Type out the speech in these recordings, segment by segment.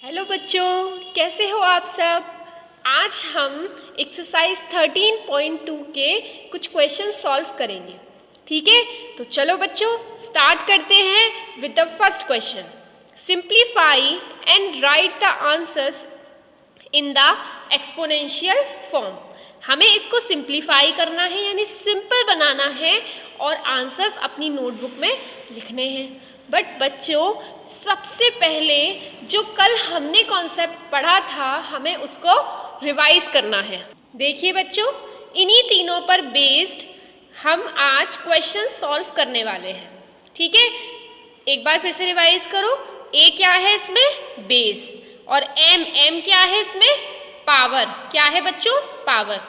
Hello बच्चों, कैसे हो आप सब। आज हम एक्सरसाइज 13.2 के कुछ क्वेश्चन सॉल्व करेंगे। ठीक है, तो चलो बच्चों स्टार्ट करते हैं with the first question. Simplify and right the answers in the exponential form. हमें इसको सिंप्लीफाई करना है यानी सिंपल बनाना है और आंसर्स अपनी नोटबुक में लिखने हैं। बट बच्चों, सबसे पहले जो कल हमने कॉन्सेप्ट पढ़ा था हमें उसको रिवाइज करना है। देखिए बच्चों, इन्हीं तीनों पर बेस्ड हम आज क्वेश्चन सॉल्व करने वाले हैं। ठीक है, एक बार फिर से रिवाइज करो। ए क्या है इसमें? बेस। और एम क्या है इसमें? पावर। क्या है बच्चों? पावर।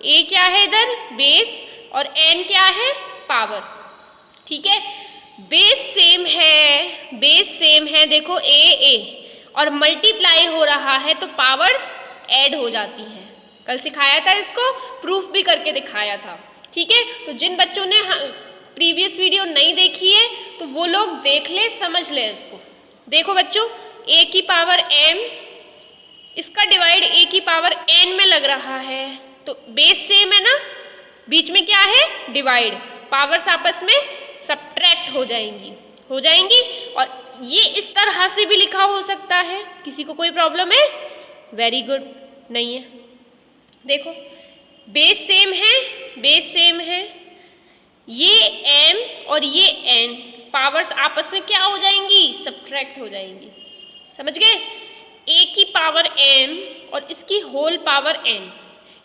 ए क्या है इधर? बेस। और एन क्या है? पावर। ठीक है, बेस सेम है। देखो ए और मल्टीप्लाई हो रहा है तो पावर्स ऐड हो जाती हैं। कल सिखाया था, इसको प्रूफ भी करके दिखाया था। ठीक है, तो जिन बच्चों ने प्रीवियस वीडियो नहीं देखी है तो वो लोग देख ले, समझ ले इसको। देखो बच्चों, ए की पावर एम, इसका डिवाइड ए की पावर एन में लग रहा है तो बेस सेम है ना, बीच में क्या है? डिवाइड। पावर्स आपस में सब्ट्रैक्ट हो जाएंगी और ये इस तरह से भी लिखा हो सकता है। किसी को कोई प्रॉब्लम है? वेरी गुड, नहीं है। देखो बेस सेम है, ये एम और ये एन पावर्स आपस में क्या हो जाएंगी? सब्ट्रैक्ट हो जाएंगी। समझ गए? ए की पावर एम और इसकी होल पावर एन,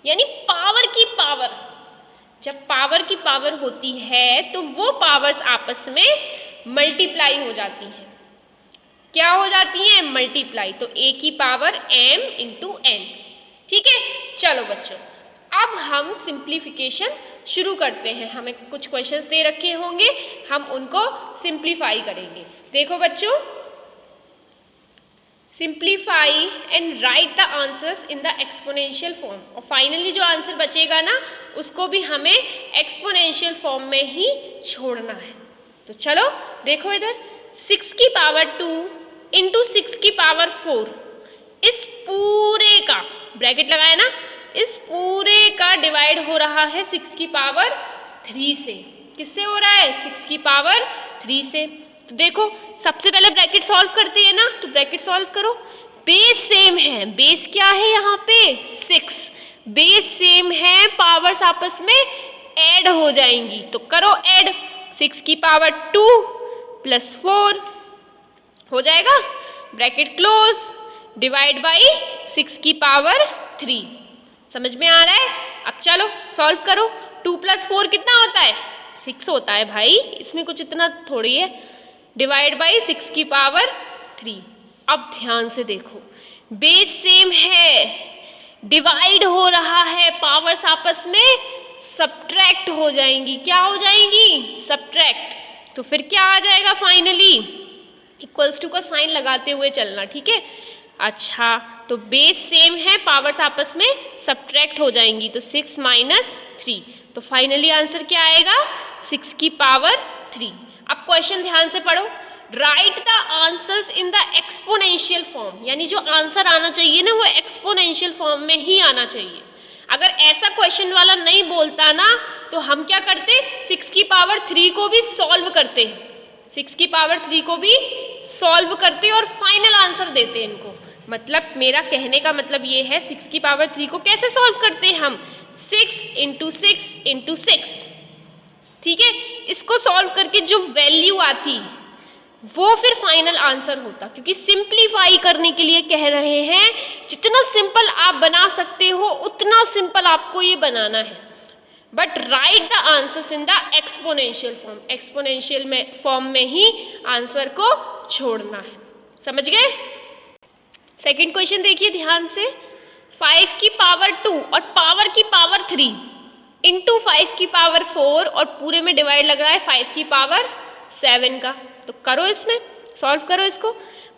यानी पावर की पावर। जब पावर की पावर होती है तो वो पावर्स आपस में मल्टीप्लाई हो जाती हैं। क्या हो जाती हैं? मल्टीप्लाई। तो ए की पावर एम इंटू एन। ठीक है, चलो बच्चों अब हम सिंप्लीफिकेशन शुरू करते हैं। हमें कुछ क्वेश्चंस दे रखे होंगे, हम उनको सिंप्लीफाई करेंगे। देखो बच्चों, simplify and right the answers in the exponential form. और फाइनली जो आंसर बचेगा ना, उसको भी हमें एक्सपोनेंशियल फॉर्म में ही छोड़ना है। तो चलो देखो इधर, 6 की पावर 2 इंटू 6 की पावर 4, इस पूरे का ब्रैकेट लगाया ना, इस पूरे का डिवाइड हो रहा है 6 की पावर 3 से। किससे हो रहा है? 6 की पावर 3 से। तो देखो सबसे पहले ब्रैकेट सॉल्व करते हैं ना, तो ब्रैकेट सॉल्व करो। बेस सेम है, बेस क्या है यहाँ पे? 6। बेस सेम है, पावर्स आपस में ऐड हो जाएंगी। तो करो ऐड, 6 की पावर 2 प्लस 4 हो जाएगा, ब्रैकेट क्लोज, डिवाइड बाई 6 की पावर 3। समझ में आ रहा है? अब चलो सॉल्व करो। 2 प्लस 4 कितना होता है? 6 होता है भाई, इसमें कुछ इतना थोड़ी है। डिवाइड बाई 6 की पावर 3। अब ध्यान से देखो, बेस सेम है, डिवाइड हो रहा है, पावर्स आपस में सब्ट्रैक्ट हो जाएंगी। क्या हो जाएंगी? सब्ट्रैक्ट। तो फिर क्या आ जाएगा? फाइनली इक्वल्स टू का साइन लगाते हुए चलना। ठीक है, अच्छा तो बेस सेम है, पावर्स आपस में सब्ट्रैक्ट हो जाएंगी तो 6 माइनस 3। तो फाइनली आंसर क्या आएगा? 6 की पावर 3। अब क्वेश्चन ध्यान से पढ़ो। Right the answers in the exponential form, यानी जो आंसर आना चाहिए ना वो एक्सपोनेंशियल फॉर्म में ही आना चाहिए। अगर ऐसा क्वेश्चन वाला नहीं बोलता ना तो हम क्या करते? 6 की पावर 3 को भी सॉल्व करते, 6 की पावर 3 को भी सॉल्व करते और फाइनल आंसर देते इनको। मतलब मेरा कहने का मतलब ये है, 6 की पावर 3 को कैसे सॉल्व करते हैं हम? 6 इंटू 6 इंटू 6। ठीक है, इसको सॉल्व करके जो वैल्यू आती वो फिर फाइनल आंसर होता। क्योंकि सिंप्लीफाई करने के लिए कह रहे हैं, जितना सिंपल आप बना सकते हो उतना सिंपल आपको ये बनाना है। But right the answers in the exponential form, exponential में फॉर्म में ही आंसर को छोड़ना है। समझ गए? सेकंड क्वेश्चन देखिए ध्यान से। 5 की पावर 2 और पावर की पावर 3 इंटू 5 की पावर 4 और पूरे में डिवाइड लग रहा है 5 की पावर 7 का। तो करो, इसमें सॉल्व करो इसको।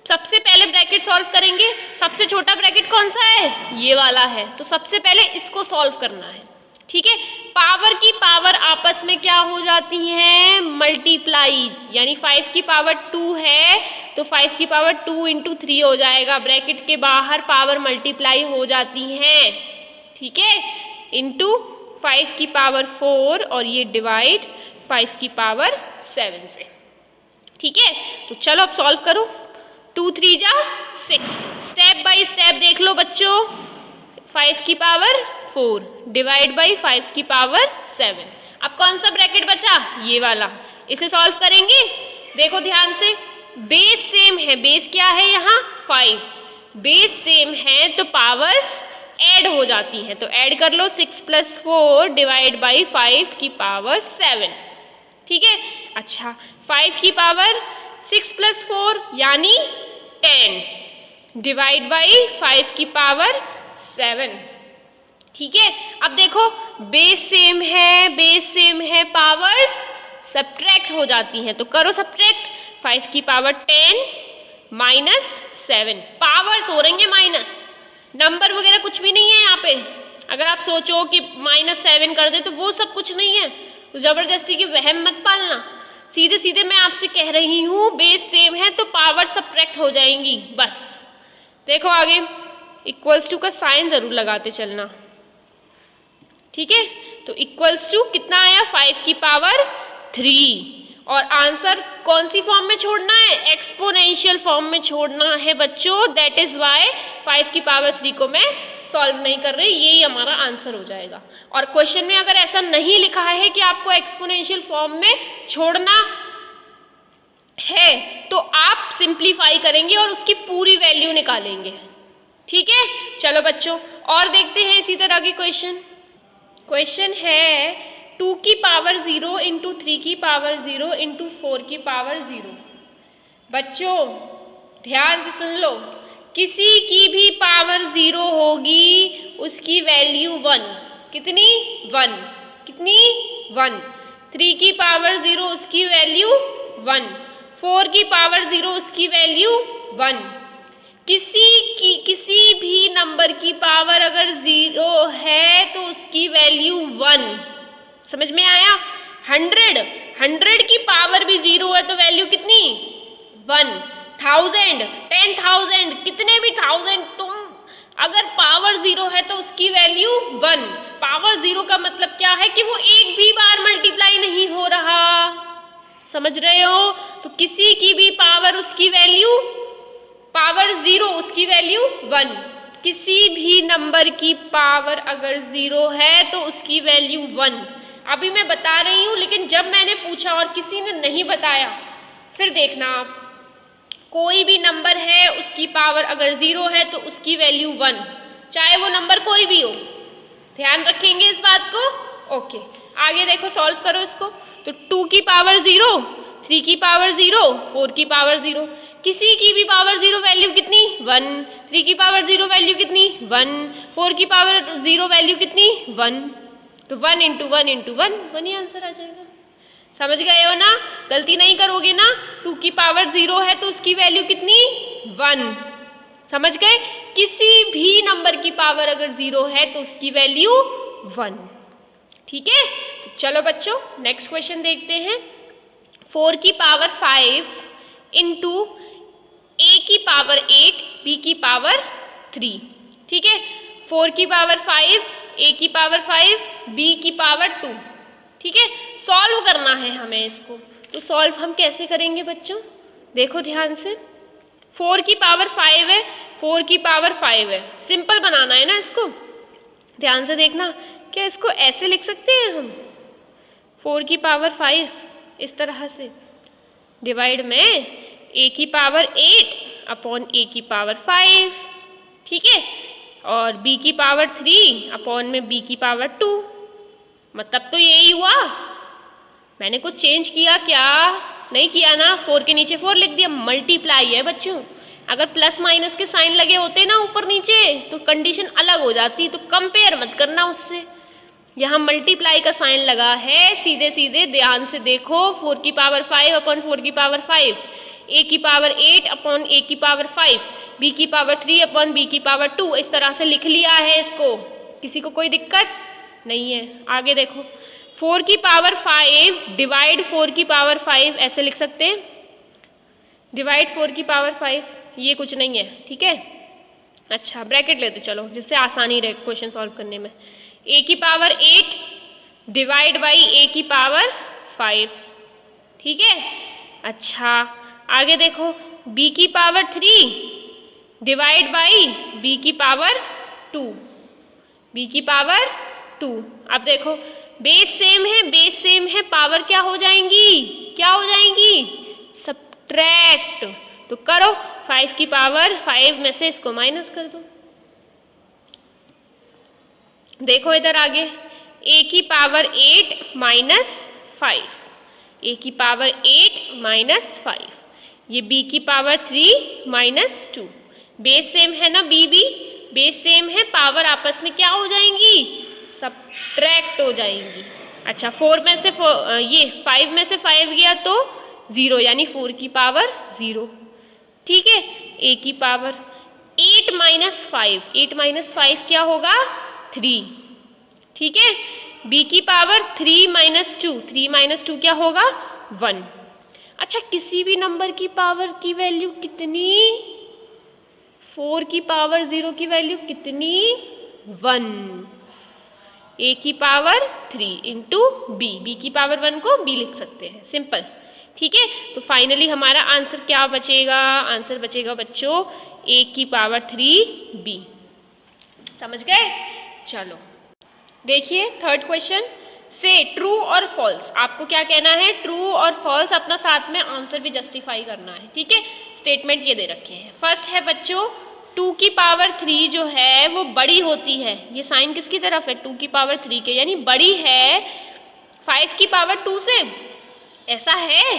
सबसे पहले ब्रैकेट सॉल्व करेंगे। सबसे छोटा ब्रैकेट कौन सा है? ये वाला है। तो सबसे पहले इसको सॉल्व करना है। ठीक है, पावर की पावर आपस में क्या हो जाती है? मल्टीप्लाई। यानी 5 की पावर 2 है, तो 5 की पावर 2 इंटू 3 हो जाएगा, ब्रैकेट के बाहर पावर मल्टीप्लाई हो जाती हैं, ठीक है, इंटू 5 की पावर 4 और ये डिवाइड 5 की पावर 7 से, ठीक है। तो चलो अब सॉल्व करो, 2 3 जा 6, स्टेप बाय स्टेप देख लो बच्चों। 5 की पावर 4 डिवाइड बाई 5 की पावर 7, अब कौन सा ब्रैकेट बचा, ये वाला, इसे सॉल्व करेंगे। देखो ध्यान से, बेस सेम है, बेस क्या है यहाँ 5, बेस सेम है तो पावर्स ऐड हो जाती हैं, तो ऐड कर लो 6 + 4 डिवाइड बाई 5 की पावर 7, ठीक है। अच्छा 5 की पावर 6 + 4 यानी 10 डिवाइड बाई 5 की पावर 7, ठीक है। अब देखो बेस सेम है, पावर्स सब्ट्रैक्ट हो जाती हैं, तो करो सब्ट्रैक्ट, 5 की पावर 10 माइनस 7, पावर्स हो रही है माइनस, नंबर वगैरह कुछ भी नहीं है यहाँ पे। अगर आप सोचो कि -7 कर दे तो वो सब कुछ नहीं है, तो जबरदस्ती की वहम मत पालना, सीधे सीधे मैं आपसे कह रही हूँ बेस सेम है तो पावर सब्ट्रैक्ट हो जाएंगी बस। देखो आगे इक्वल्स टू का साइन जरूर लगाते चलना, ठीक है। तो इक्वल्स टू कितना आया 5 की पावर 3, और आंसर कौन सी फॉर्म में छोड़ना है, एक्सपोनेंशियल फॉर्म में छोड़ना है बच्चों, दैट इज वाई 5 की पावर 3 को मैं सॉल्व नहीं कर रही, यही हमारा आंसर हो जाएगा। और क्वेश्चन में अगर ऐसा नहीं लिखा है कि आपको एक्सपोनेंशियल फॉर्म में छोड़ना है तो आप सिंप्लीफाई करेंगे और उसकी पूरी वैल्यू निकालेंगे, ठीक है। चलो बच्चों और देखते हैं इसी तरह के क्वेश्चन है 2 की पावर 0 इंटू 3 की पावर 0 इंटू 4 की पावर 0। बच्चों ध्यान से सुन लो, किसी की भी पावर 0 होगी उसकी वैल्यू 1, कितनी 1, कितनी 1, 3 की पावर 0 उसकी वैल्यू 1, 4 की पावर 0 उसकी वैल्यू 1। किसी भी नंबर की पावर अगर 0 है तो उसकी वैल्यू 1, समझ में आया। 100 की पावर भी 0 है तो वैल्यू कितनी 1, 1000 10,000 कितने भी 1000, तुम अगर पावर 0 है तो उसकी वैल्यू 1। पावर 0 का मतलब क्या है कि वो एक भी बार मल्टीप्लाई नहीं हो रहा, समझ रहे हो। तो किसी की भी पावर उसकी वैल्यू पावर 0 उसकी वैल्यू 1, किसी भी नंबर की पावर अगर 0 है तो उसकी वैल्यू 1। अभी मैं बता रही हूँ, लेकिन जब मैंने पूछा और किसी ने नहीं बताया फिर देखना आप, कोई भी नंबर है उसकी पावर अगर 0 है तो उसकी वैल्यू 1, चाहे वो नंबर कोई भी हो, ध्यान रखेंगे इस बात को। ओके आगे देखो, सॉल्व करो इसको। तो 2 की पावर 0, 3 की पावर 0, 4 की पावर 0, किसी की भी पावर 0 वैल्यू कितनी 1, 3 की पावर 0 वैल्यू कितनी 1, 4 की पावर 0 वैल्यू कितनी 1, तो 1 इंटू 1 इंटू 1 1 ही आंसर आ जाएगा। समझ गए हो ना, गलती नहीं करोगे ना। 2 की पावर 0 है तो उसकी वैल्यू कितनी 1, समझ गए। किसी भी नंबर की पावर अगर 0 है तो उसकी वैल्यू 1, ठीक है। तो चलो बच्चों नेक्स्ट क्वेश्चन देखते हैं। 4 की पावर 5 इंटू a की पावर 8 b की पावर 3, ठीक है। 4 की पावर 5, a की पावर 5, b की पावर 2, ठीक है। सॉल्व करना है हमें इसको, तो सॉल्व हम कैसे करेंगे बच्चों, देखो ध्यान से। 4 की पावर 5 है, 4 की पावर 5 है, सिंपल बनाना है ना इसको, ध्यान से देखना। क्या इसको ऐसे लिख सकते हैं हम, 4 की पावर 5 इस तरह से, डिवाइड में a की पावर 8 अपॉन a की पावर 5, ठीक है, और b की पावर 3 अपॉन में b की पावर 2। मतलब तो यही हुआ, मैंने कुछ चेंज किया क्या, नहीं किया ना। 4 के नीचे 4 लिख दिया, मल्टीप्लाई है बच्चों। अगर प्लस माइनस के साइन लगे होते ना ऊपर नीचे तो कंडीशन अलग हो जाती, तो कंपेयर मत करना उससे। यहाँ मल्टीप्लाई का साइन लगा है, सीधे सीधे ध्यान से देखो। 4 की पावर 5 अपॉन 4 की पावर 5, a की पावर 8 अपॉन a की पावर 5, b की पावर 3 अपॉन b की पावर 2, इस तरह से लिख लिया है इसको। किसी को कोई दिक्कत नहीं है। आगे देखो, 4 की पावर 5 डिवाइड 4 की पावर 5 ऐसे लिख सकते हैं, डिवाइड 4 की पावर 5, ये कुछ नहीं है, ठीक है। अच्छा ब्रैकेट लेते चलो जिससे आसानी रहे क्वेश्चन सॉल्व करने में। a की पावर 8 डिवाइड बाई a की पावर 5, ठीक है। अच्छा आगे देखो b की पावर 3 डिवाइड बाई b की पावर 2, b की पावर 2। अब देखो बेस सेम है, पावर क्या हो जाएंगी, सब्ट्रैक्ट। तो करो 5 की पावर 5 में से इसको माइनस कर दो। देखो इधर आगे a की पावर 8 माइनस 5, a की पावर 8 माइनस 5, ये b की पावर 3 माइनस 2। बेस सेम है ना, b भी बेस सेम है, पावर आपस में क्या हो जाएंगी, सब्ट्रैक्ट हो जाएंगी। अच्छा 4 में से 4, ये 5 में से 5 गया तो 0 यानी 4 की पावर 0, ठीक है। a की पावर 8 माइनस 5, 8 माइनस 5 क्या होगा 3, ठीक है। b की पावर 3 माइनस 2, 3 माइनस 2 क्या होगा 1। अच्छा किसी भी नंबर की पावर की वैल्यू कितनी, 4 की पावर 0 की वैल्यू कितनी 1, a की पावर 3 इंटू b की पावर 1 को b लिख सकते हैं, सिंपल, ठीक है। तो फाइनली हमारा आंसर क्या बचेगा, आंसर बचेगा बच्चों a की पावर 3b। समझ गए। चलो देखिए थर्ड क्वेश्चन से ट्रू और फॉल्स, आपको क्या कहना है, ट्रू और फॉल्स, अपना साथ में आंसर भी जस्टिफाई करना है, ठीक है। स्टेटमेंट ये दे रखे हैं। फर्स्ट है बच्चों 2 की पावर 3 जो है वो बड़ी होती है, ये साइन किसकी तरफ है 2 की पावर 3 के, यानी बड़ी है 5 की पावर 2 से, ऐसा है,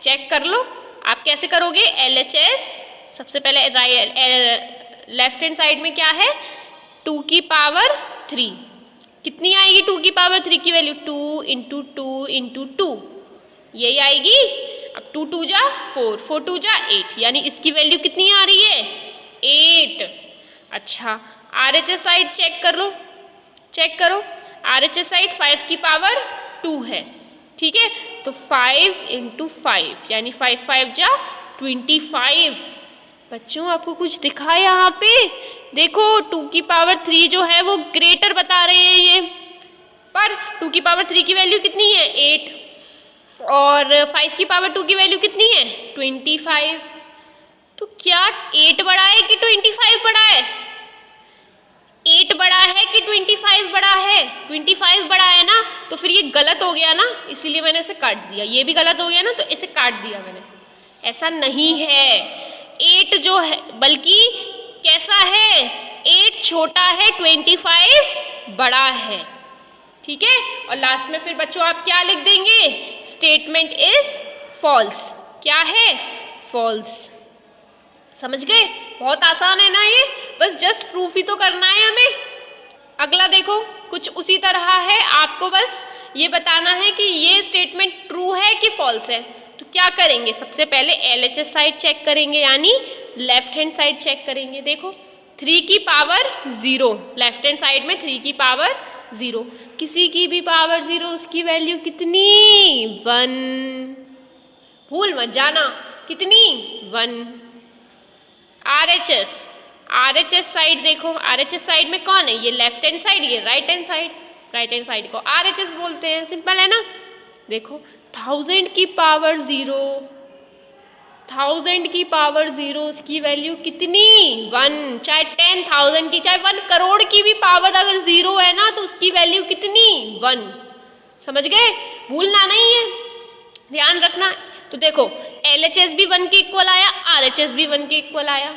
चेक कर लो। आप कैसे करोगे, LHS सबसे पहले लेफ्ट हैंड साइड में क्या है 2 की पावर 3, कितनी आएगी 2 की पावर 3 की वैल्यू 2 इंटू 2 इंटू 2, यही आएगी। अब 2 2 जा 4, 4 2 जा 8, यानी इसकी वैल्यू कितनी आ रही है 8। अच्छा RHS साइड चेक कर लो, चेक करो, RHS साइड 5 की पावर 2 है, ठीक है। तो 5 इंटू 5 यानी 5 5 जा 25। बच्चों आपको कुछ दिखा है यहाँ पे, देखो 2 की पावर 3 जो है वो ग्रेटर बता रहे हैं ये, पर 2 की पावर 3 की वैल्यू कितनी है 8 और 5 की पावर 2 की वैल्यू कितनी है 25। तो क्या 8 बड़ा है कि 25 बड़ा है, 8 बड़ा है कि 25 बड़ा है, 25 बड़ा है ना, तो फिर ये गलत हो गया ना, इसीलिए मैंने इसे काट दिया, ये भी गलत हो गया ना, तो इसे काट दिया मैंने। ऐसा नहीं है, 8 जो है बल्कि कैसा है 8 छोटा है 25 बड़ा है, ठीक है। और लास्ट में फिर बच्चों आप क्या लिख देंगे, स्टेटमेंट इज फॉल्स, क्या है फॉल्स। समझ गए, बहुत आसान है ना ये, बस जस्ट प्रूफ ही तो करना है हमें। अगला देखो कुछ उसी तरह है, आपको बस ये बताना है कि ये स्टेटमेंट ट्रू है कि फॉल्स है। तो क्या करेंगे, सबसे पहले LHS साइड चेक करेंगे, यानी लेफ्ट हैंड साइड चेक करेंगे। देखो 3 की पावर 0, लेफ्ट हैंड साइड में 3 की पावर 0, किसी की भी पावर 0 उसकी वैल्यू कितनी 1, भूल मत जाना, कितनी 1। RHS साइड देखो, RHS साइड में कौन है, ये लेफ्ट हैंड साइड, ये right hand side, right hand side को RHS बोलते हैं, सिंपल है ना। देखो 1000 की पावर 0, 1000 की पावर 0 उसकी वैल्यू कितनी 1, चाहे 10,000 की चाहे 1 करोड़ की भी पावर अगर 0 है ना तो उसकी वैल्यू कितनी 1। समझ गए, भूलना नहीं है, ध्यान रखना। तो देखो LHS भी 1 के इक्वल आया, RHS भी 1 के इक्वल आया,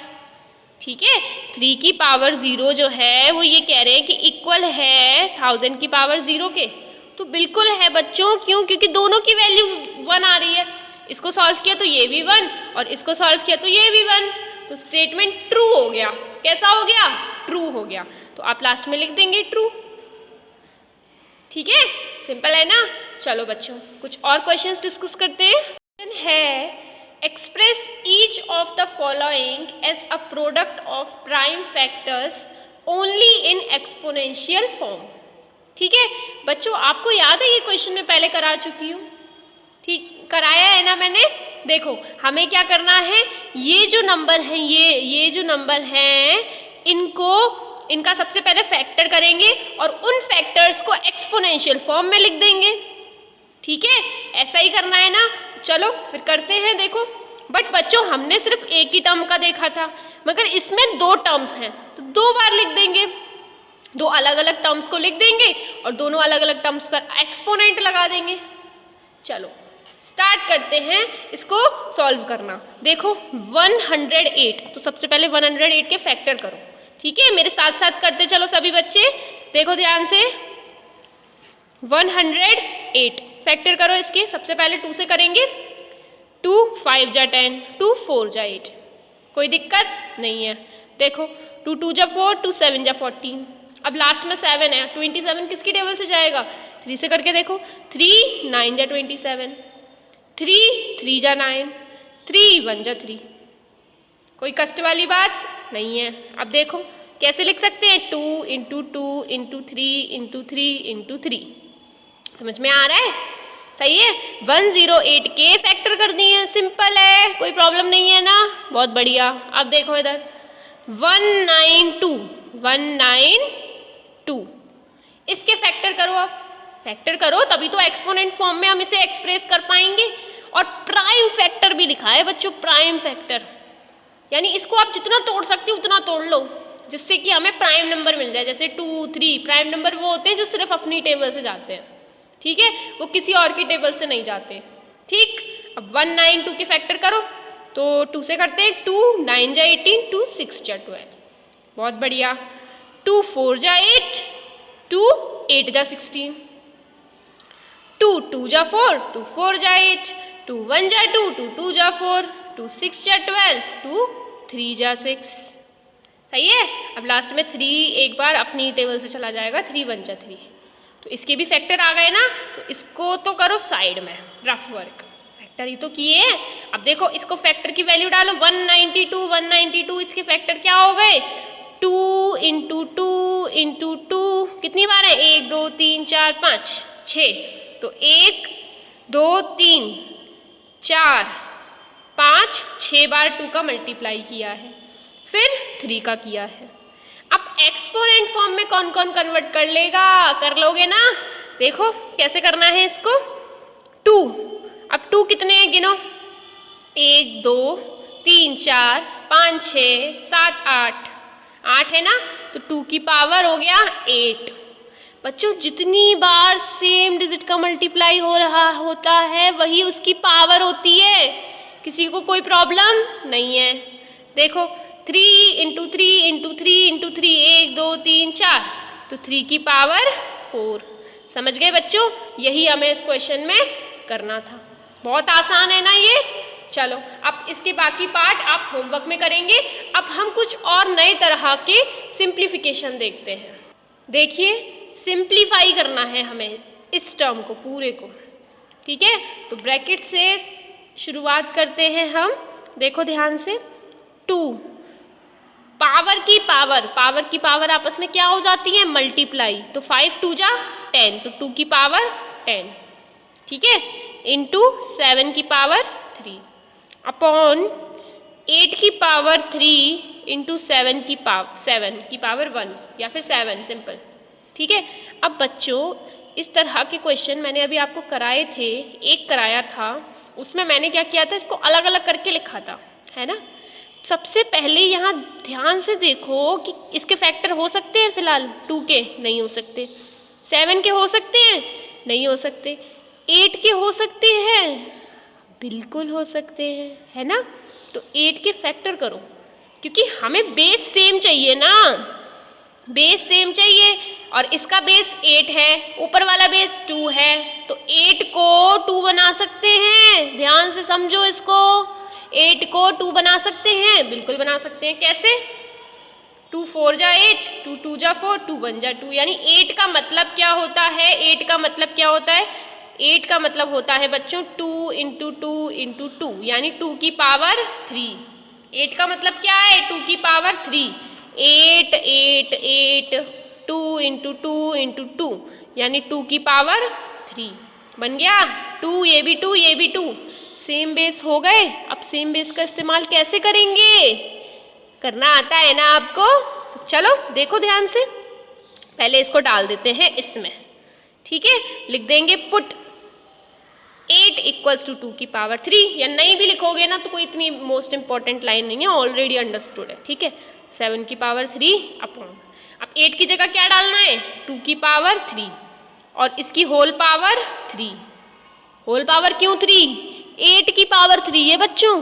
ठीक है। 3 की पावर 0 जो है वो ये कह रहे हैं कि इक्वल है 1000 की पावर 0 के, तो बिल्कुल है बच्चों, क्यों, क्योंकि दोनों की वैल्यू 1 आ रही है, इसको सॉल्व किया तो ये भी 1 और इसको सॉल्व किया तो ये भी 1, तो स्टेटमेंट ट्रू हो गया। कैसा हो गया, ट्रू हो गया। तो आप लास्ट में लिख देंगे ट्रू, ठीक है, सिंपल है ना। चलो बच्चों कुछ और क्वेश्चंस डिस्कस करते हैं। है express each of the following as a product of prime factors only in exponential form, ठीक है। बच्चों आपको याद है ये क्वेश्चन मैं पहले करा चुकी हूँ, ठीक, कराया है ना मैंने, देखो हमें क्या करना है, ये जो नंबर है ये जो नंबर है इनका सबसे पहले फैक्टर करेंगे और उन फैक्टर्स को एक्सपोनेंशियल फॉर्म में लिख देंगे। ठीक है, ऐसा ही करना है ना। चलो फिर करते हैं। देखो बट बच्चों हमने सिर्फ एक ही टर्म का देखा था, मगर इसमें दो टर्म्स हैं तो दो बार लिख देंगे, दो अलग अलग टर्म्स को लिख देंगे और दोनों अलग अलग टर्म्स पर एक्सपोनेंट लगा देंगे। चलो स्टार्ट करते हैं इसको सॉल्व करना। देखो 108, तो सबसे पहले 108 के फैक्टर करो। ठीक है, मेरे साथ साथ करते चलो सभी बच्चे, देखो ध्यान से। 108 फैक्टर करो इसके। सबसे पहले 2 से करेंगे, 2 5 जा 10, 2 4 जा 8, कोई दिक्कत नहीं है। देखो 2 2 जा 4, 2 7 जा 14, अब लास्ट में 7 है, 27 किसकी टेबल से जाएगा, 3 से करके देखो। 3 9 जा 27, 3 3 जा 9, 3 1 जा 3, कोई कष्ट वाली बात नहीं है। अब देखो कैसे लिख सकते हैं, 2 इंटू 2 इंटू 3 इंटू 3 इंटू 3, समझ में आ रहा है? सही है। 108 के फैक्टर कर दिए, सिंपल है, कोई प्रॉब्लम नहीं है ना, बहुत बढ़िया। अब देखो इधर 192, 192 इसके फैक्टर करो। अब फैक्टर करो तभी तो एक्सपोनेंट फॉर्म में हम इसे एक्सप्रेस कर पाएंगे। और प्राइम फैक्टर भी लिखा है बच्चों, प्राइम फैक्टर, यानी इसको आप जितना तोड़ सकते हो उतना तोड़ लो, जिससे कि हमें प्राइम नंबर मिल जाए। जैसे 2 3 प्राइम नंबर वो होते हैं जो सिर्फ अपनी टेबल से जाते हैं, ठीक है, वो किसी और की टेबल से नहीं जाते। ठीक, अब 192 के फैक्टर करो, तो 2 से करते हैं, 2 9 जा 18, 2 6 जा 12, बहुत बढ़िया। 2 4 जा 8, 2 8 जा 16, 2 2 जा 4, 2 4 जा 8, 2 1 जा 2, 2 2 जा 4, 2 6 जा 12, 2 3 जा 6, सही है। अब लास्ट में 3 एक बार अपनी टेबल से चला जाएगा, 3 1 जा 3, तो इसके भी फैक्टर आ गए ना। तो इसको तो करो साइड में, रफ वर्क, फैक्टर ही तो किए हैं। अब देखो इसको फैक्टर की वैल्यू डालो, 192, 192 इसके फैक्टर क्या हो गए, 2 इंटू 2 इंटू 2, कितनी बार है, 1 2 3 4 5 6, तो 1 2 3 4 5 6 बार 2 का मल्टीप्लाई किया है, फिर 3 का किया है। अब एक्सपोनेंट फॉर्म में कौन कौन कन्वर्ट कर लेगा, कर लोगे ना। देखो कैसे करना है इसको, 2, अब 2 कितने हैं गिनो, 1 2 3 4 5 6 7 8, 8 है ना, तो 2 की पावर हो गया 8। बच्चों जितनी बार सेम डिजिट का मल्टीप्लाई हो रहा होता है वही उसकी पावर होती है, किसी को कोई प्रॉब्लम नहीं है। देखो 3 इंटू 3 इंटू 3 इंटू 3, 1 2 3 4, तो 3 की पावर 4, समझ गए बच्चों, यही हमें इस क्वेश्चन में करना था। बहुत आसान है ना ये। चलो अब इसके बाकी पार्ट आप होमवर्क में करेंगे। अब हम कुछ और नए तरह के सिंप्लीफिकेशन देखते हैं। देखिए सिंप्लीफाई करना है हमें इस टर्म को पूरे को, ठीक है, तो ब्रैकेट से शुरुआत करते हैं हम। देखो ध्यान से, 2 पावर की पावर आपस में क्या हो जाती है, मल्टीप्लाई, तो 5 2 जा 10, तो 2 की पावर 10, ठीक है, इंटू 7 की पावर 3 अपॉन 8 की पावर 3 इंटू 7 की पावर 1, या फिर 7 सिंपल, ठीक है। अब बच्चों इस तरह के क्वेश्चन मैंने अभी आपको कराए थे, एक कराया था, उसमें मैंने क्या किया था, इसको अलग अलग करके लिखा था, है ना। सबसे पहले यहाँ ध्यान से देखो कि इसके फैक्टर हो सकते हैं, फिलहाल 2 के नहीं हो सकते, 7 के हो सकते हैं, नहीं हो सकते, 8 के हो सकते हैं, बिल्कुल हो सकते हैं, है ना। तो 8 के फैक्टर करो, क्योंकि हमें बेस सेम चाहिए ना, बेस सेम चाहिए, और इसका बेस 8 है, ऊपर वाला बेस 2 है, तो 8 को 2 बना सकते हैं, ध्यान से समझो इसको, 8 को 2 बना सकते हैं, बिल्कुल बना सकते हैं। कैसे, 2 4 जा 8, 2 2 जा 4, 2 1 जा 2, यानी 8 का मतलब क्या होता है, 8 का मतलब क्या होता है, 8 का मतलब होता है बच्चों 2 इंटू 2 इंटू 2, यानी 2 की पावर 3। 8 का मतलब क्या है, 2 की पावर 3, 8 8 8, 2 इंटू 2 इंटू 2, यानी 2 की पावर 3 बन गया। 2 ये भी 2 ये भी 2, सेम बेस हो गए। अब सेम बेस का इस्तेमाल कैसे करेंगे, करना आता है ना आपको? तो चलो देखो ध्यान से, पहले इसको डाल देते हैं इसमें, ठीक है। लिख देंगे पुट 8 इक्वल्स टू 2 की पावर 3, या नहीं भी लिखोगे ना तो कोई इतनी मोस्ट इंपॉर्टेंट लाइन नहीं है, ऑलरेडी अंडरस्टूड है, ठीक है। 7 की पावर 3 अपॉन, अब 8 की जगह क्या डालना है, 2 की पावर 3 और इसकी होल पावर 3। होल पावर क्यों 3? 8 की पावर 3 है बच्चों,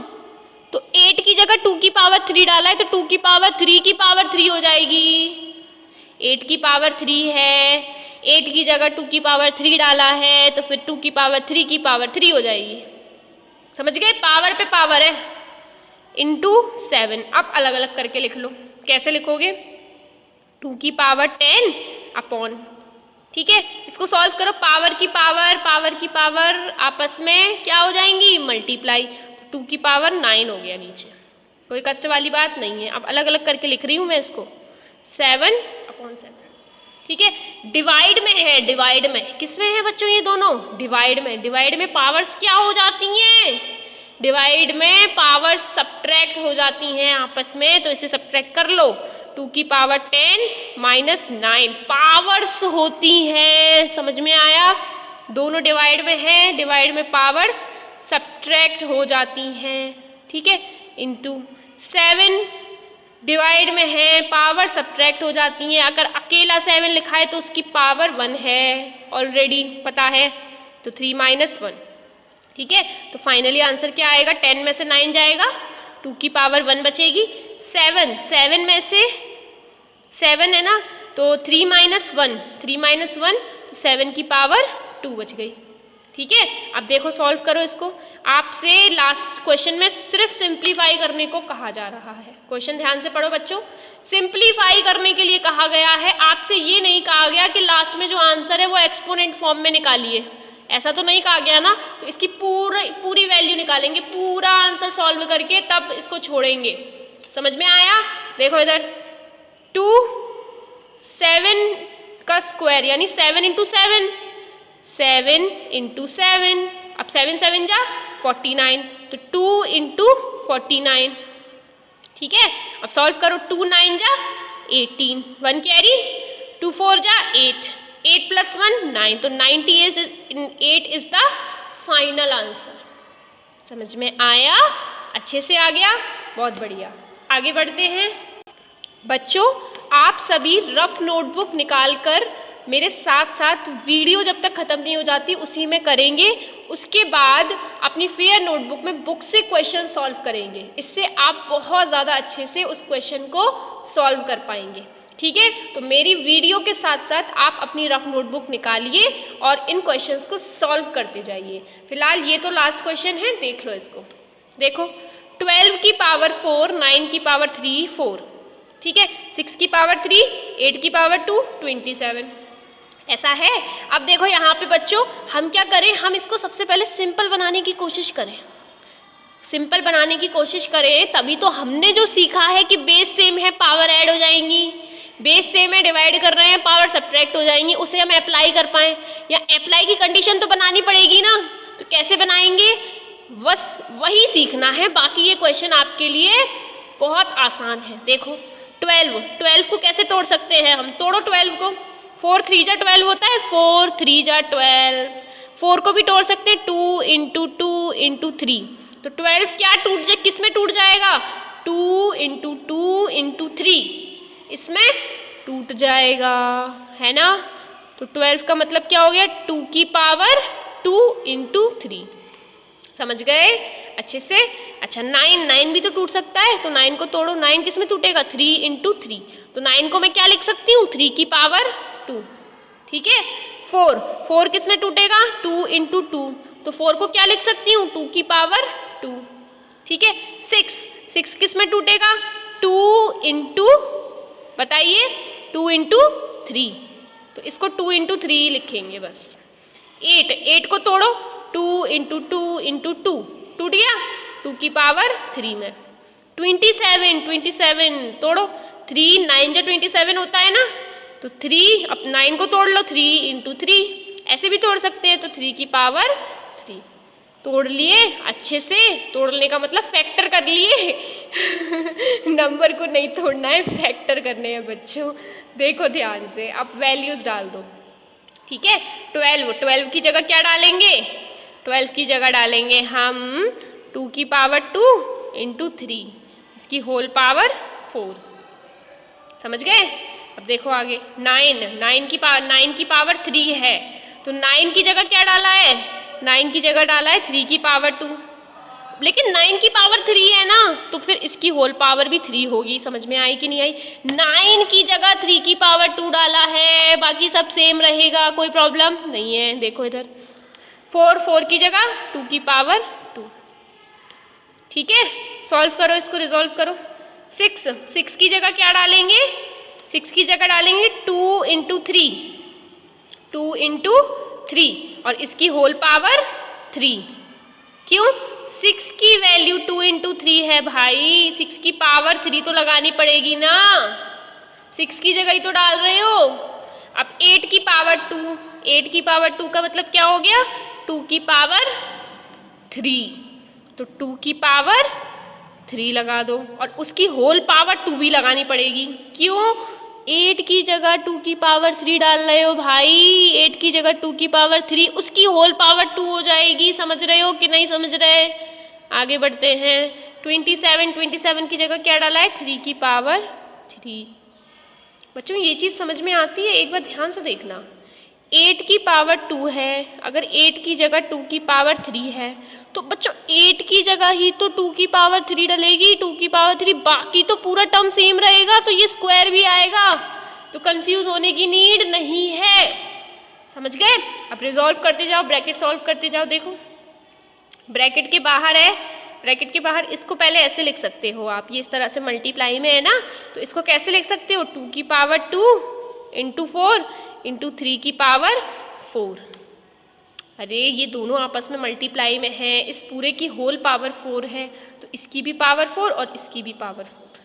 तो 8 की जगह 2 की पावर 3 डाला है तो 2 की पावर 3 की पावर 3 हो जाएगी। 8 की पावर 3 है, 8 की जगह 2 की पावर 3 डाला है तो फिर 2 की पावर 3 की पावर 3 हो जाएगी। समझ गए, पावर पे पावर है, इंटू 7। अब अलग अलग करके लिख लो, कैसे लिखोगे, 2 की पावर 10 अपॉन, ठीक है। इसको सॉल्व करो, पावर की पावर आपस में क्या हो जाएंगी, मल्टीप्लाई, 2 की पावर 9 हो गया नीचे, कोई कष्ट वाली बात नहीं है। अब अलग अलग करके लिख रही हूं मैं इसको, 7 अपॉन 7, ठीक है। डिवाइड में है, डिवाइड में किस में है बच्चों ये दोनों, डिवाइड में। डिवाइड में पावर्स क्या हो जाती हैं, डिवाइड में पावर्स सब्ट्रैक्ट हो जाती हैं आपस में, तो इसे सब्ट्रैक्ट कर लो। 2 की पावर 10 माइनस 9 पावर्स होती हैं, समझ में आया? दोनों डिवाइड में है, डिवाइड में पावर्स सब्ट्रैक्ट हो जाती हैं, ठीक है। इंटू 7 डिवाइड में है, पावर सब्ट्रैक्ट हो जाती हैं। अगर अकेला 7 लिखा है तो उसकी पावर 1 है, ऑलरेडी पता है, तो 3 माइनस 1, ठीक है। तो फाइनली आंसर क्या आएगा, 10 में से 9 जाएगा, 2 की पावर 1 बचेगी, 7 में से 7 है ना, तो 3 माइनस 1 तो 7 की पावर 2 बच गई, ठीक है। अब देखो सॉल्व करो इसको, आपसे लास्ट क्वेश्चन में सिर्फ सिंप्लीफाई करने को कहा जा रहा है। क्वेश्चन ध्यान से पढ़ो बच्चों, सिंप्लीफाई करने के लिए कहा गया है, आपसे ये नहीं कहा गया कि लास्ट में जो आंसर है वो एक्सपोनेंट फॉर्म में निकालिए, ऐसा तो नहीं कहा गया ना। तो इसकी पूरी वैल्यू निकालेंगे, पूरा आंसर सॉल्व करके तब इसको छोड़ेंगे, समझ में आया? देखो इधर 2 7 का स्क्वायर यानी 7 इंटू 7, 7 इंटू 7, अब 7 7 जा 49, तो 2 इंटू 49, ठीक है। अब सॉल्व करो, 2 9 जा 18, 1 कैरी, 2 4 जा 8, 8 प्लस 1 9, तो 98 इज द फाइनल आंसर। समझ में आया? अच्छे से आ गया, बहुत बढ़िया। आगे बढ़ते हैं बच्चों, आप सभी रफ नोटबुक निकालकर मेरे साथ साथ वीडियो जब तक खत्म नहीं हो जाती उसी में करेंगे, उसके बाद अपनी फेयर नोटबुक में बुक से क्वेश्चन सॉल्व करेंगे। इससे आप बहुत ज़्यादा अच्छे से उस क्वेश्चन को सॉल्व कर पाएंगे, ठीक है। तो मेरी वीडियो के साथ साथ आप अपनी रफ नोटबुक निकालिए और इन क्वेश्चंस को सॉल्व करते जाइए। फिलहाल ये तो लास्ट क्वेश्चन है, देख लो इसको। देखो 12 की पावर 4, 9 की पावर 3 4, ठीक है। 6 की पावर 3, 8 की पावर 2 27, ऐसा है। अब देखो यहाँ पे बच्चों हम क्या करें, हम इसको सबसे पहले सिंपल बनाने की कोशिश करें, सिंपल बनाने की कोशिश करें, तभी तो हमने जो सीखा है कि बेस सेम है पावर ऐड हो जाएंगी, बेस सेम है डिवाइड कर रहे हैं पावर सब्ट्रैक्ट हो जाएंगी, उसे हम अप्लाई कर पाएँ, या अप्लाई की कंडीशन तो बनानी पड़ेगी ना। तो कैसे बनाएंगे, बस वही सीखना है, बाकी ये क्वेश्चन आपके लिए बहुत आसान है। देखो 12 को कैसे तोड़ सकते हैं हम, तोड़ो 12 को, 4 3 जा 12 होता है, 4 3 जा 12, 4 को भी तोड़ सकते हैं, 2 इंटू 2 इंटू 3, तो 12 क्या टूट जाए, किस में टूट जाएगा, 2 इंटू 2 इंटू 3, इसमें टूट जाएगा, है ना। तो 12 का मतलब क्या हो गया, 2 की पावर 2 इंटू 3, समझ गए अच्छे से। अच्छा 9 भी तो टूट सकता है, तो 9 को तोड़ो, 9 किस में टूटेगा, 3 इंटू 3, तो 9 को मैं क्या लिख सकती हूँ, 3 की पावर 2, ठीक है। 4 किस में टूटेगा, 2 इंटू 2, तो 4 को क्या लिख सकती हूँ, 2 की पावर 2, ठीक है। 6 किस में टूटेगा, 2 इंटू, बताइए, 2 इंटू 3, तो इसको 2 इंटू 3 लिखेंगे बस। 8 को तोड़ो, 2 इंटू 2 इंटू 2, टूट गया, 2 की पावर 3 में। 27 तोड़ो, 3 9 जा 27 होता है ना, तो 3, अब 9 को तोड़ लो, 3 इंटू 3, ऐसे भी तोड़ सकते हैं, तो 3 की पावर 3, तोड़ लिए अच्छे से, तोड़ने का मतलब फैक्टर कर लिए नंबर को नहीं तोड़ना है, फैक्टर करने हैं बच्चों। देखो ध्यान से, अब वैल्यूज डाल दो, ठीक है। 12 की जगह क्या डालेंगे? 12 की जगह डालेंगे हम 2 की पावर 2 इंटू 3, इसकी होल पावर 4। समझ गए? अब देखो आगे 9 की पावर 3 है, तो 9 की जगह क्या डाला है? 9 की जगह डाला है 3 की पावर 2, लेकिन 9 की पावर 3 है ना, तो फिर इसकी होल पावर भी 3 होगी। समझ में आई कि नहीं आई? 9 की जगह 3 की पावर 2 डाला है, बाकी सब सेम रहेगा, कोई प्रॉब्लम नहीं है। देखो इधर 4 की जगह 2 की पावर 2, ठीक है। सॉल्व करो इसको, रिजॉल्व करो। 6 की जगह क्या डालेंगे? 6 की जगह डालेंगे 2 इंटू 3, 2 इंटू 3 और इसकी होल पावर 3। क्यों? 6 की वैल्यू 2 इंटू 3 है भाई, 6 की पावर 3 तो लगानी पड़ेगी ना, 6 की जगह ही तो डाल रहे हो। अब 8 की पावर 2, 8 की पावर 2 का मतलब क्या हो गया? 2 की पावर 3, तो 2 की पावर 3 लगा दो और उसकी होल पावर 2 भी लगानी पड़ेगी। क्यों? 8 की जगह 2 की पावर 3 डाल रहे हो भाई, 8 की जगह 2 की पावर 3, उसकी होल पावर 2 हो जाएगी। समझ रहे हो कि नहीं समझ रहे? आगे बढ़ते हैं। 27 की जगह क्या डाला है? 3 की पावर 3। बच्चों ये चीज़ समझ में आती है? एक बार ध्यान से देखना। 8 की पावर 2 है, अगर 8 की जगह 2 की पावर 3 है, तो बच्चों 8 की जगह ही तो 2 की पावर 3 डलेगी, 2 की पावर 3, बाकी तो पूरा टर्म सेम रहेगा, तो ये स्क्वायर भी आएगा, तो कंफ्यूज होने की नीड नहीं है। समझ गए? अब रिजॉल्व करते जाओ, ब्रैकेट सॉल्व करते जाओ। देखो ब्रैकेट के बाहर है, ब्रैकेट के बाहर इसको पहले ऐसे लिख सकते हो आप, ये इस तरह से मल्टीप्लाई में है ना, तो इसको कैसे लिख सकते हो? 2 की पावर 2 इंटू 4 इंटू 3 की पावर 4। अरे ये दोनों आपस में मल्टीप्लाई में है, इस पूरे की होल पावर 4 है, तो इसकी भी पावर 4 और इसकी भी पावर 4।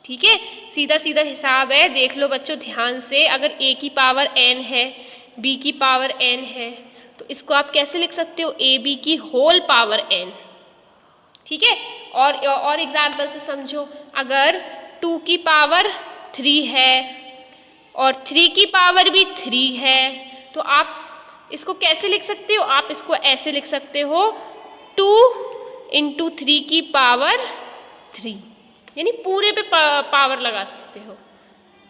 ठीक है, सीधा सीधा हिसाब है। देख लो बच्चों ध्यान से, अगर a की पावर n है, b की पावर n है, तो इसको आप कैसे लिख सकते हो? ए बी की होल पावर n। ठीक है, और एग्जाम्पल से समझो, अगर 2 की पावर 3 है और 3 की पावर भी 3 है, तो आप इसको कैसे लिख सकते हो? आप इसको ऐसे लिख सकते हो 2 इंटू 3 की पावर 3, यानी पूरे पे पावर लगा सकते हो।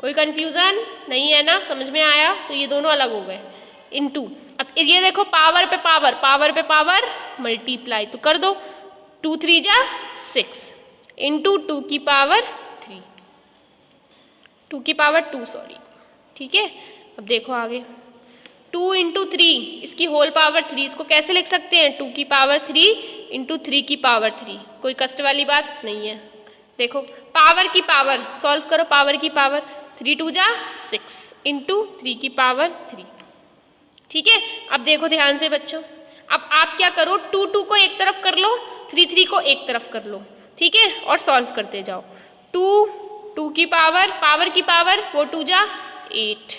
कोई कंफ्यूजन नहीं है ना? समझ में आया? तो ये दोनों अलग हो गए। इंटू, अब ये देखो पावर पे पावर, पावर पे पावर मल्टीप्लाई, तो कर दो 2 3 जा 6 इंटू 2 की पावर 3, 2 की पावर 2 सॉरी। ठीक है, अब देखो आगे 2 इंटू 3, इसकी होल पावर 3, इसको कैसे लिख सकते हैं? 2 की पावर 3 इंटू 3 की पावर 3। कोई कष्ट वाली बात नहीं है। देखो पावर की पावर सॉल्व करो, पावर की पावर 3 2 जा 6 इंटू 3 की पावर 3। ठीक है, अब देखो ध्यान से बच्चों, अब आप क्या करो, 2 2 को एक तरफ कर लो, 3 3 को एक तरफ कर लो। ठीक है, और सॉल्व करते जाओ। 2 की पावर, पावर की पावर 4 2 जा 8।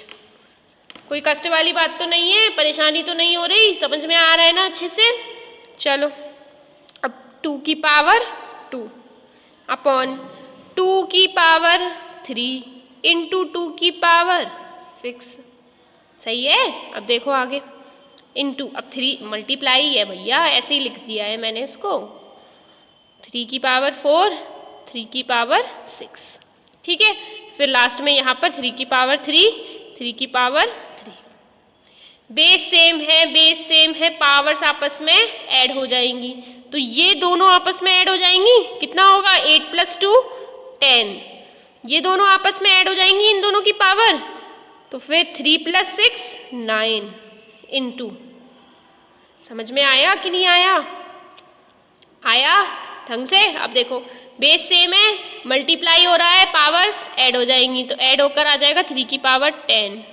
कोई कष्ट वाली बात तो नहीं है? परेशानी तो नहीं हो रही? समझ में आ रहा है ना अच्छे से? चलो अब 2 की पावर 2 अपॉन 2 की पावर 3 इंटू 2 की पावर 6। सही है? अब देखो आगे इंटू, अब 3 मल्टीप्लाई है भैया, ऐसे ही लिख दिया है मैंने इसको। 3 की पावर 4, 3 की पावर 6। ठीक है, फिर लास्ट में यहाँ पर 3 की पावर 3, 3 की पावर 3। बेस सेम है, बेस सेम है, पावर्स आपस में ऐड हो जाएंगी, तो ये दोनों आपस में ऐड हो जाएंगी। कितना होगा? 8 + 2 10। ये दोनों आपस में ऐड हो जाएंगी, इन दोनों की पावर, तो फिर 3 + 6 9 इंटू। समझ में आया कि नहीं आया? आया ढंग से? अब देखो बेस सेम है, मल्टीप्लाई हो रहा है, पावर्स ऐड हो जाएंगी, तो ऐड होकर आ जाएगा 3 की पावर 10।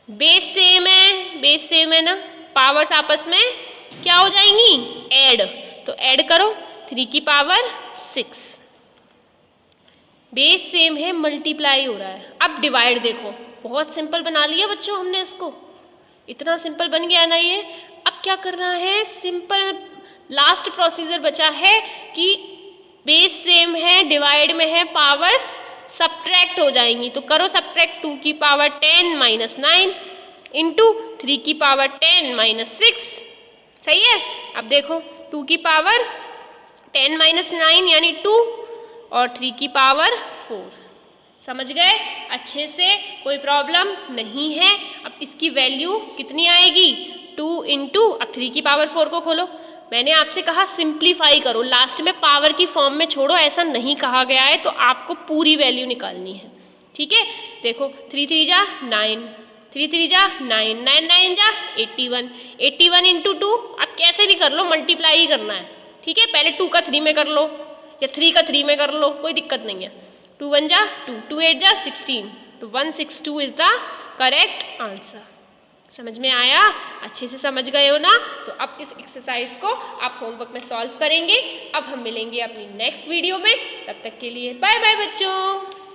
बेस सेम है, बेस सेम है ना, पावर्स आपस में क्या हो जाएंगी? ऐड, तो ऐड करो 3 की पावर 6। बेस सेम है, मल्टीप्लाई हो रहा है। अब डिवाइड देखो, बहुत सिंपल बना लिया बच्चों हमने इसको, इतना सिंपल बन गया ना ये। अब क्या करना है? सिंपल लास्ट प्रोसीजर बचा है कि बेस सेम है, डिवाइड में है, पावर्स सब्ट्रैक्ट हो जाएंगी। तो करो सब्ट्रैक्ट 2 की पावर 10 माइनस 9 इंटू 3 की पावर 10 माइनस 6। सही है। अब देखो 2 की पावर 10 माइनस 9 यानी 2 और 3 की पावर 4। समझ गए अच्छे से, कोई प्रॉब्लम नहीं है। अब इसकी वैल्यू कितनी आएगी 2 इंटू, अब 3 की पावर 4 को खोलो। मैंने आपसे कहा सिंप्लीफाई करो, लास्ट में पावर की फॉर्म में छोड़ो, ऐसा नहीं कहा गया है। तो आपको पूरी वैल्यू निकालनी है। ठीक है, देखो 3 3 जा 9, 3 3 जा 9, 9 9 जा 81, 81 इंटू 2। अब कैसे भी कर लो, मल्टीप्लाई ही करना है। ठीक है, पहले 2 का 3 में कर लो या 3 का 3 में कर लो, कोई दिक्कत नहीं है। 2 1 जा 2, 2 8 जा 16, तो 162 इज द करेक्ट आंसर। समझ में आया? अच्छे से समझ गए हो ना? तो अब इस एक्सरसाइज को आप होमवर्क में सॉल्व करेंगे। अब हम मिलेंगे अपनी नेक्स्ट वीडियो में, तब तक के लिए बाय बाय बच्चों।